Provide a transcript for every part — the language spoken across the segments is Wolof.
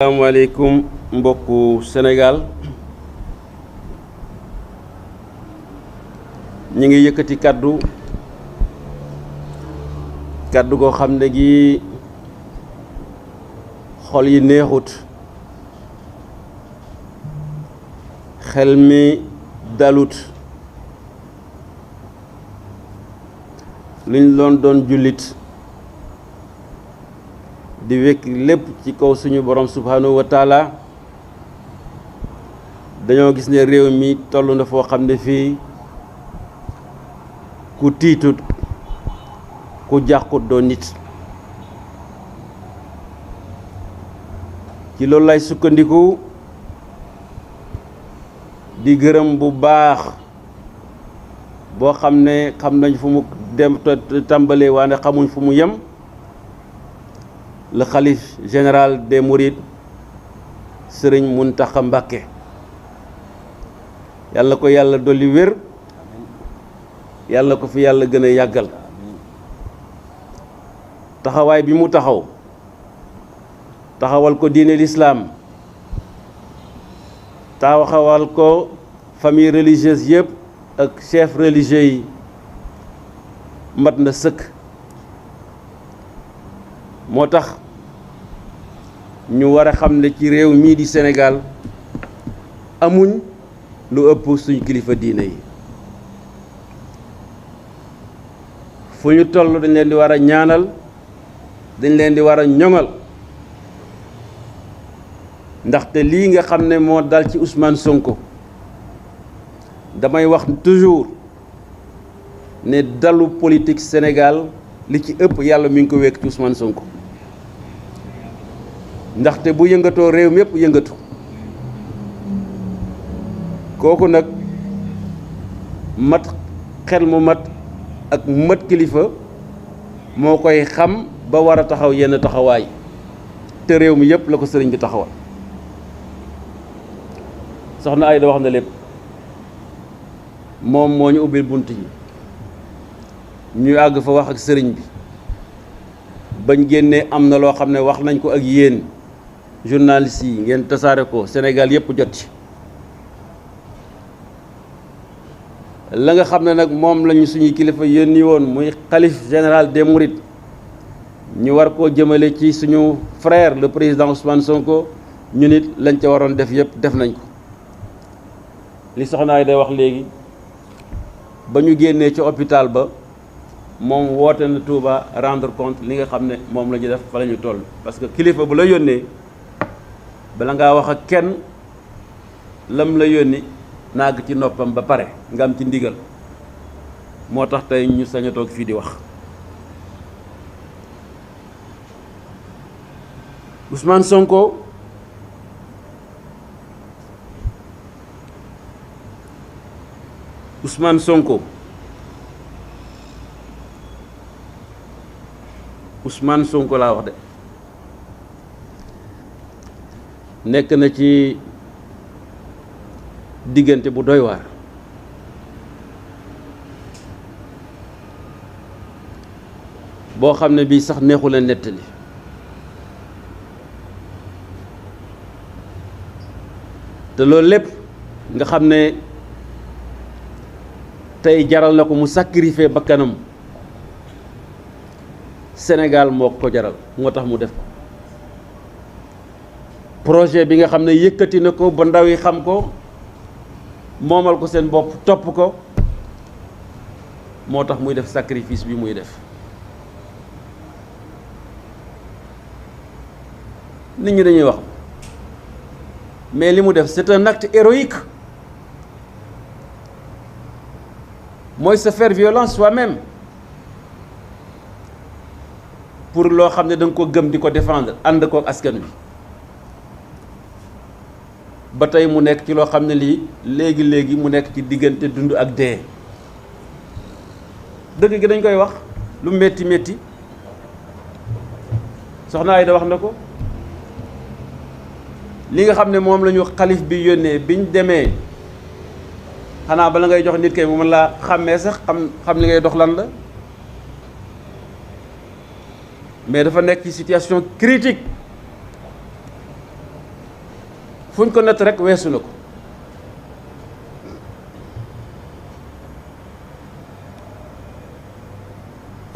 asalaamaaleykum mbokku Sénégal ñi ngi yëkkati kaddu goo xam ne gi xol yi neexut xel mi dalut luñ doon jullit di wekk lépp ci kaw suñu borom subhanahu wa taala dañoo gis ne réew mi toll na foo xam ne fii ku tiitut ku jàqut doo nit ci loolu lay sukkandiku di gërëm bu baax boo xam ne xam nañ fu mu dem tàmbalee waane xamuñ fu mu yem le khalife général des Mourides Serigne Mountakha Mbacké yàlla ko yàlla dolli wér yàlla ko fi yàlla gën a yàggal taxawaay bi mu taxawal ko diine l'islam taxawal ko famille religieuse yëpp ak chef religieux yi mat na sëkk moo tax ñu war a xam ne ci réew mii di Sénégal amuñ lu ëpp suñ kilifa diine yi fu ñu toll dañ leen di war a ñaanal dañ leen di war a ñoŋal ndaxte lii nga xam ne moo dal ci Ousmane Sonko damay wax toujours ne dalu politique Sénégal li ci ëpp yàlla mi ngi ko wekk ci Ousmane Sonko ndaxte bu yëngatoo réew mépp yëngatu kooku nag mat xel mu mat ak mat kilifa moo koy xam ba war a taxaw yenn taxawaay te réew mi yëpp la ko sëriñ bi taxawal soxna Ayda wax na lépp moom moo ñu ubbil bunt yi ñu àgg fa wax ak sëriñ bi bañ génnee am na loo xam ne wax nañ ko ak yéen journalistes yi ngeen tasaare ko Sénégal yëpp jot ci la nga xam ne nag moom lañu suñuy kilifa yónni woon muy xalif général des Mourides ñu war koo jëmale ci suñu frère le président Ousmane Sonko ñu nit lañ ca waroon def yëpp def nañ ko li soxnaay day wax léegi ba ñu génnee ci hôpital ba moom woote na Touba rendre compte li nga xam ne moom la ñu def fa la ñu toll parce que kilifa bu la yónnee bala ngaa wax ak kenn lam la yónni naag ci noppam ba pare nga am ci ndigal moo tax tey ñu sañ a toog fii di wax Ousmane Sonko Ousmane Sonko Ousmane Sonko laa wax de nekk na ci diggante bu doy waar boo xam ne bii sax neexu la nettali te loolu lépp nga xam ne tey jaral na ko mu sacrifier bakkanam Sénégal moo ko jaral moo tax mu def ko projet bi nga xam ne yëkkati na ko ba ndaw yi xam ko moomal ko seen bopp topp ko moo tax muy def sacrifice bi muy def nit ñi dañuy wax mais li mu def c'est un acte héroïque mooy se faire violence soi-même pour loo xam ne da nga ko gëm di ko défendre ànd ko askan wi ba tey mu nekk ci loo xam ne lii léegi mu nekk ci diggante dund ak dee dëgg gi dañ koy wax lu metti metti soxna Ayda wax na ko li nga xam ne moom la ñu xalif bi yónnee biñ demee xanaa bala ngay jox nit kay mu mën laa xàmmee sax xam li ngay dox lan la mais dafa nekk ci situation critique fu ñu ko natt rek weesu na ko.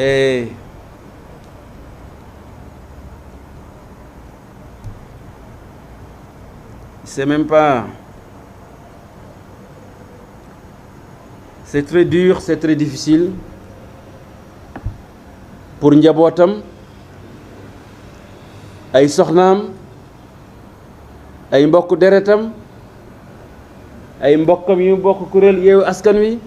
Et c'est même pas, c'est très dur, c'est très difficile pour njabootam, ay soxnaam, ay mbokk deretam, ay mbokkam yu mbokk kuréel Yewwi Askan Wi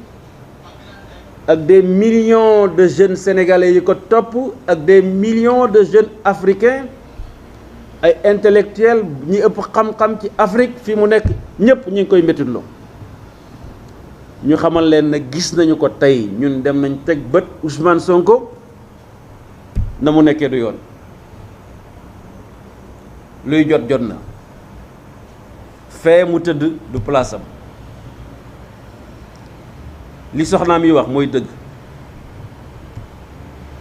ak des millions de jeunes sénégalais yi ko topp ak des millions de jeunes africains ay intellectuels ñi ëpp xam-xam ci Afrique fi mu nekk ñëpp ñu ngi koy méttitloo ñu xamal leen ne gis nañu ko tey ñun dem nañ teg bët Ousmane Sonko na mu nekkee du yoon luy jot na fee mu tëdd du place am li soxnaam yi wax mooy dëgg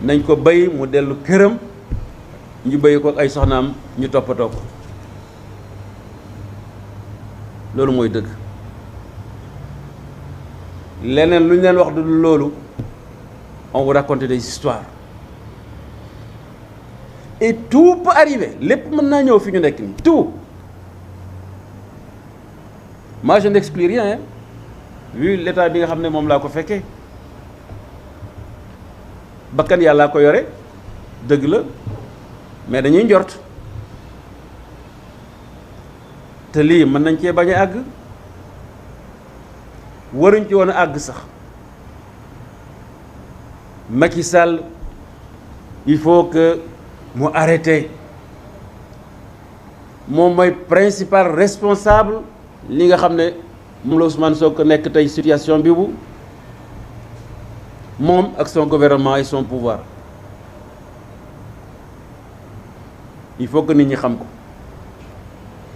nañ ko bay mu dellu këram ñu bay ko ak ay soxnaam ñu toppatoo ko loolu mooy dëgg leneen lu ñu leen wax du loolu on vous raconte des histoires et tout peut arriver lépp mën naa ñëw fi ñu nekk nii tout moi je n'exclus rien hein. Vu l'état bi nga xam ne moom laa ko fekkee bakkan yàllaa ko yore dëgg la mais dañuy njort te lii mën nañ cee bañ a àgg waruñ ci woon a àgg sax Macky Sall il faut que mu arrêté moom mooy principal responsable li nga xam ne moom la Ousmane Sonko nekk tey situation bi bu moom ak son gouvernement et son pouvoir il faut que nit ñi xam ko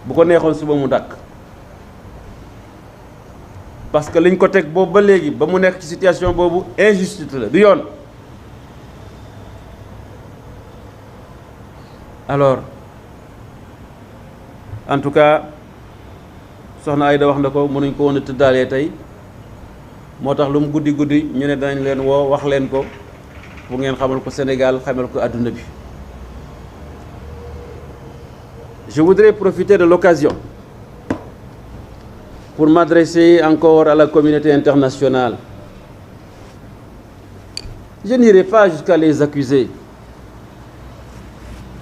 bu ko neexoon suba mu dàkk parce que liñ ko teg boobu ba léegi ba mu nekk ci situation boobu injustice la du yoon. Alors en tout cas soxna Aïda wax na ko mënuñ ko woon a tëddaalee tey moo tax lu mu guddi guddi ñu ne danañ leen woo wax leen ko bu ngeen xamal ko Sénégal xamal ko àdduna bi. Je voudrais profiter de l'occasion pour m'adresser encore à la communauté internationale. Je n'irai pas jusqu'à les accuser,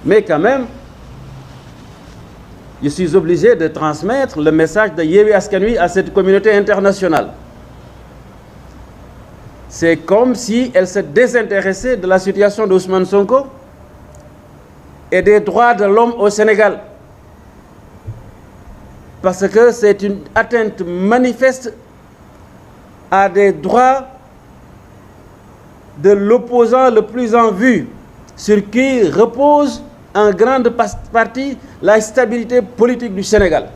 mais quand même, je suis obligé de transmettre le message de Yewwi Askan Wi à cette communauté internationale. C'est comme si elle se désintéressait de la situation d'Ousmane Sonko et des droits de l'homme au Sénégal. Parce que c'est une atteinte manifeste à des droits de l'opposant le plus en vue, sur qui repose en grande partie la stabilité politique du Sénégal.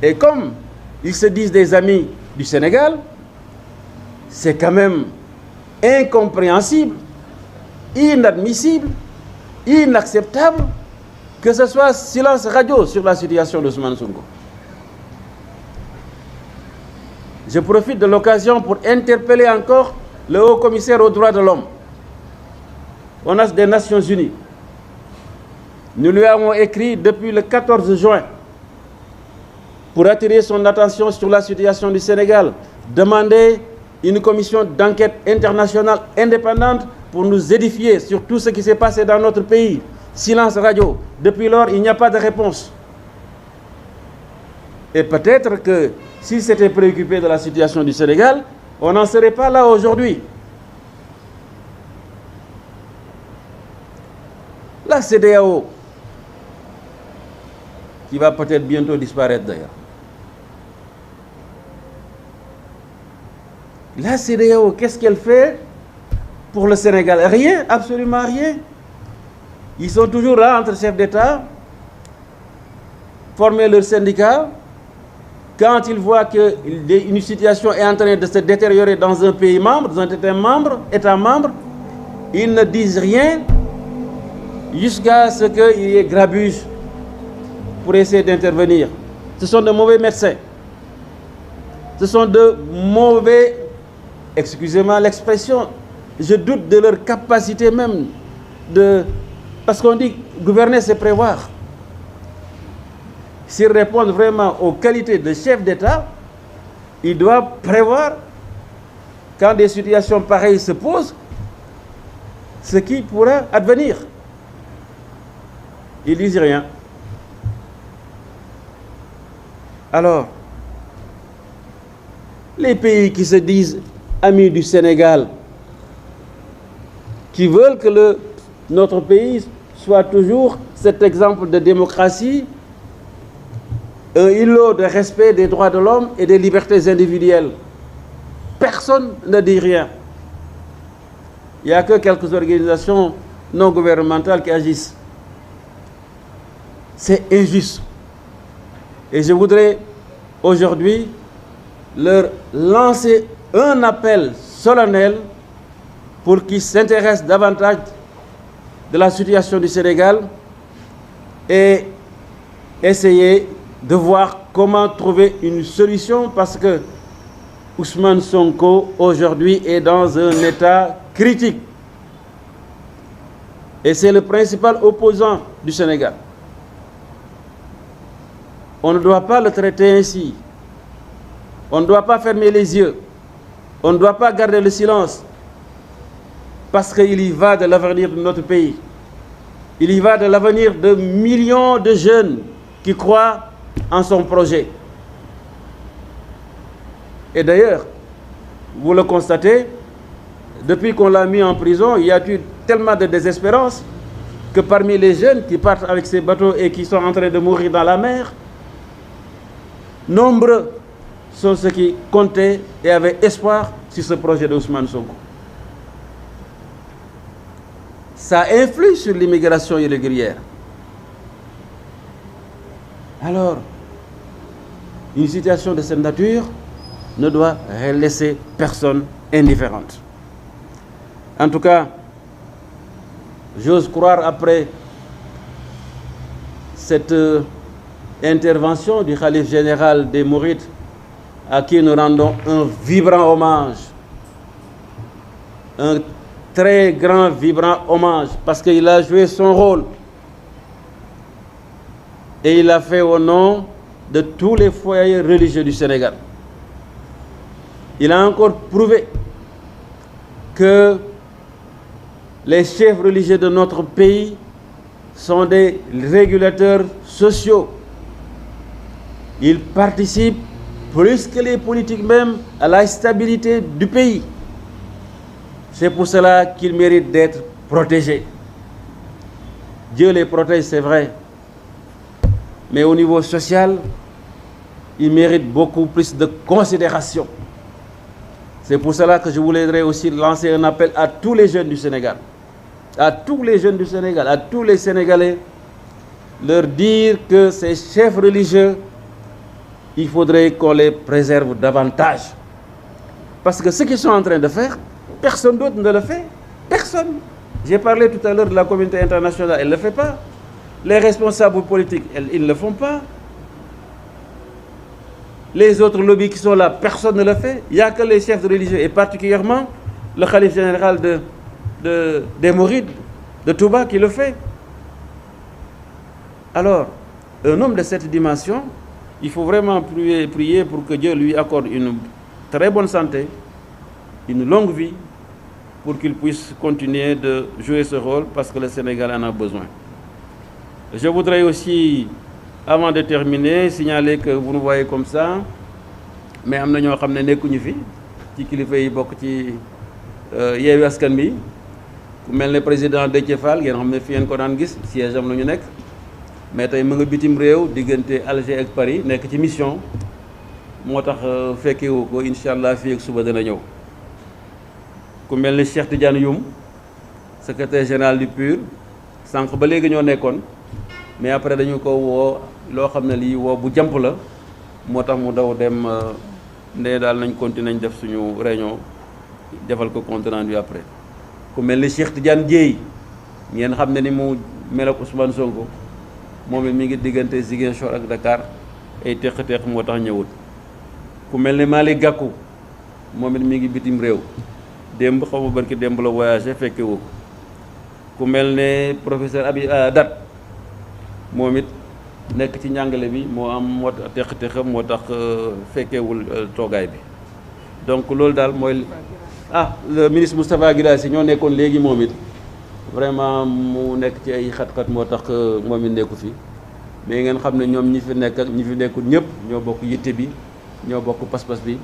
Et comme ils se disent des amis du Sénégal, c'est quand même incompréhensible, inadmissible, inacceptable que ce soit silence radio sur la situation d'Ousmane Sonko. Je profite de l'occasion pour interpeller encore le haut-commissaire aux droits de l'homme des Nations Unies. Nous lui avons écrit depuis le 14 juin pour attirer son attention sur la situation du Sénégal, demander une commission d'enquête internationale indépendante pour nous édifier sur tout ce qui s'est passé dans notre pays. Silence radio. Depuis lors, il n'y a pas de réponse. Et peut-être que s'il s'était préoccupé de la situation du Sénégal, on n'en serait pas là aujourd'hui. La CEDEAO, qui va peut-être bientôt disparaître d'ailleurs. La CEDEAO, qu'est-ce qu'elle fait pour le Sénégal? Rien, absolument rien. Ils sont toujours là entre chefs d'État, former leur syndicat. Quand ils voient qu'une situation est en train de se détériorer dans un pays membre, dans un État membre, ils ne disent rien jusqu'à ce qu'il y ait grabuge pour essayer d'intervenir. Ce sont de mauvais médecins. Ce sont de mauvais, excusez-moi l'expression, je doute de leur capacité même de... Parce qu'on dit gouverner, c'est prévoir. S'ils répondent vraiment aux qualités de chef d'État, ils doivent prévoir, quand des situations pareilles se posent, ce qui pourra advenir. Ils disent rien. Alors, les pays qui se disent amis du Sénégal, qui veulent que notre pays soit toujours cet exemple de démocratie, un îlot de respect des droits de l'homme et des libertés individuelles. Personne ne dit rien. Il n'y a que quelques organisations non gouvernementales qui agissent. C'est injuste. Et je voudrais aujourd'hui leur lancer un appel solennel pour qu'ils s'intéressent davantage de la situation du Sénégal et essayer de voir comment trouver une solution, parce que Ousmane Sonko aujourd'hui est dans un état critique et c'est le principal opposant du Sénégal. On ne doit pas le traiter ainsi. On ne doit pas fermer les yeux. On ne doit pas garder le silence, parce qu'il y va de l'avenir de notre pays. Il y va de l'avenir de millions de jeunes qui croient en son projet. Et d'ailleurs, vous le constatez, depuis qu'on l'a mis en prison, il y a eu tellement de désespérance que parmi les jeunes qui partent avec ces bateaux et qui sont en train de mourir dans la mer, nombreux sont ceux qui comptaient et avaient espoir sur ce projet de Ousmane Sonko. Ça influe sur l'immigration irrégulière. Alors, une situation de cette nature ne doit laisser personne indifférente. En tout cas, j'ose croire, après cette intervention du khalife général des Mourides, à qui nous rendons un vibrant hommage, un très grand, vibrant hommage, parce qu'il a joué son rôle et il l'a fait au nom de tous les foyers religieux du Sénégal. Il a encore prouvé que les chefs religieux de notre pays sont des régulateurs sociaux. Ils participent plus que les politiques même à la stabilité du pays. C'est pour cela qu'ils méritent d'être protégés. Dieu les protège, c'est vrai. Mais au niveau social, ils méritent beaucoup plus de considération. C'est pour cela que je voudrais aussi lancer un appel à tous les jeunes du Sénégal. À tous les jeunes du Sénégal, à tous les Sénégalais, leur dire que ces chefs religieux, il faudrait qu'on les préserve davantage. Parce que ce qu'ils sont en train de faire, personne d'autre ne le fait. Personne. J'ai parlé tout à l'heure de la communauté internationale, elle ne le fait pas. Les responsables politiques, ils ne le font pas. Les autres lobbies qui sont là, personne ne le fait. Il n'y a que les chefs religieux, et particulièrement le khalife général des Mourides, de Touba, qui le fait. Alors, un homme de cette dimension, il faut vraiment prier pour que Dieu lui accorde une très bonne santé, une longue vie, pour qu'il puisse continuer de jouer ce rôle, parce que le Sénégal en a besoin. Je voudrais aussi, avant de terminer, signaler que vous nous voyez comme ça, mais am na ñoo xam ne nekkuñu fi ci kilifa yi bokk ci Yewwi Askan Wi, ku mel ne président Déthié Fall, ngeen xam ne fi ngeen ko daan gis siège am la ñu nekk, mais tey mu nga bitim réew diggante Alger ak Paris nekk ci mission, moo tax fekkewu ko, incha allah fii ak suba dana ñëw. Ku mel ne Cheikh Tidiane Youm, secrétaire général du PUR, sànq ba léegi ñoo nekkoon, mais après dañu ko woo loo xam ne lii woo bu jàmp la, moo tax mu daw dem ndee daal nañ continuer nañ def suñu réunion defal ko compte rendu après. Ku mel ni Cheikh Tidiane Dièye, ngeen xam ne ni mu mel ak Ousmane Sonko, moom it mi ngi diggante Ziguinchor ak Dakar ay teq-teq moo tax ñëwul. ku mel ne Malick Gakou moom it mi ngi bitim réew démb xaw ma barki démb la voyagé fekke wu ko ku mel ne professeur Abi Dat moom it nekk ci njàngale bi moo am moo teq-teqam moo tax fekkewul toogaay bi donc loolu daal mooy le ministre Moustapha Guirassy ñoo nekkoon léegi moom it vraiment mu nekk ci ay xat-xat moo tax moom it nekku fi mais ngeen xam ne ñoom ñi fi nekk ak ñi fi nekkul ñëpp ñoo bokk yitte bi ñoo bokk pas-pas bi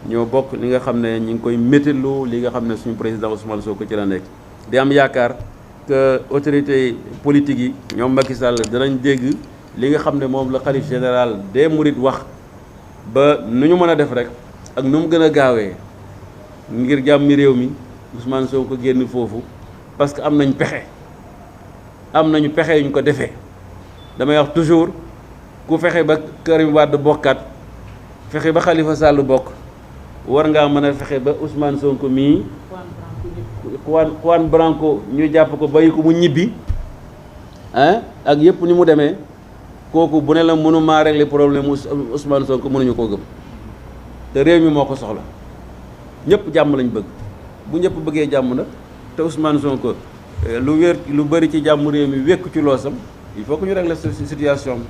ñoo bokk li nga xam ne ñu ngi koy méttilu li nga xam ne suñu président Ousmane Sonko ci la nekk di am yaakaar que autorité politique yi ñoom Macky Sall danañ dégg li nga xam ne moom la khalife général des Mourides wax ba nu ñu mën a def rek ak nu mu gën a gaawee ngir jàmmi réew mi Ousmane Sonko génn foofu parce que am nañu pexe yuñ ko defee damay wax toujours ku fexe ba Karim Wade bokkaat fexe ba Khalifa Sall bokk war ngaa mën a fexe ba Ousmane Sonko mii Juan Branco ñu jàpp ko bàyyi ko mu ñibbi ak yëpp ni mu demee kooku bu ne la mënumaa régler problème Ousmane Sonko mënuñu koo gëm te réew mi moo ko soxla ñëpp jàmm lañ bëgg bu ñëpp bëggee jàmm nag te Ousmane Sonko lu bëri ci jàmm réew mi wékku ci loosam il faut que ñu régler situation bi